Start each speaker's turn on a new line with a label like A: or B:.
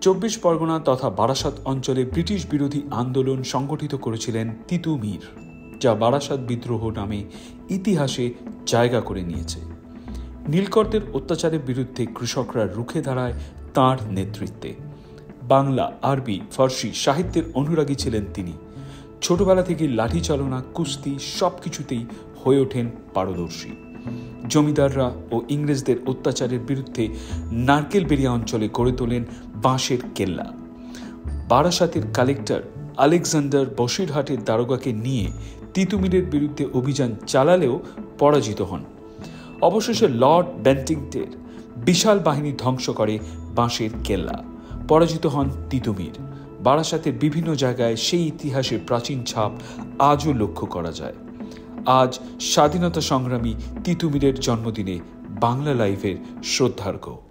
A: চব্বিশ পরগনা তথা বারাসাত অঞ্চলে ব্রিটিশ বিরোধী আন্দোলন সংগঠিত করেছিলেন তিতু মীর, যা বারাসাত বিদ্রোহ নামে ইতিহাসে জায়গা করে নিয়েছে। নীলকরদের অত্যাচারের বিরুদ্ধে কৃষকরা রুখে দাঁড়ায় তাঁর নেতৃত্বে। বাংলা, আরবি, ফার্সি সাহিত্যের অনুরাগী ছিলেন তিনি। ছোটবেলা থেকে লাঠি চালনা, কুস্তি সবকিছুতেই হয়ে ওঠেন পারদর্শী। জমিদাররা ও ইংরেজদের অত্যাচারের বিরুদ্ধে নারকেলবেড়িয়া অঞ্চলে গড়ে তোলেন বাঁশের কেল্লা। বারাসাতের কালেক্টর আলেকজান্ডার বসিরহাটের দারোগাকে নিয়ে তিতু মীরের বিরুদ্ধে অভিযান চালালেও পরাজিত হন। অবশেষে লর্ড বেন্টিংটের বিশাল বাহিনী ধ্বংস করে বাঁশের কেল্লা। পরাজিত হন তিতু মীর। বারাসাতের বিভিন্ন জায়গায় সেই ইতিহাসের প্রাচীন ছাপ আজও লক্ষ্য করা যায়। আজ স্বাধীনতা সংগ্রামী তিতু মীরের জন্মদিনে বাংলা লাইভের শ্রদ্ধার্ঘ্য।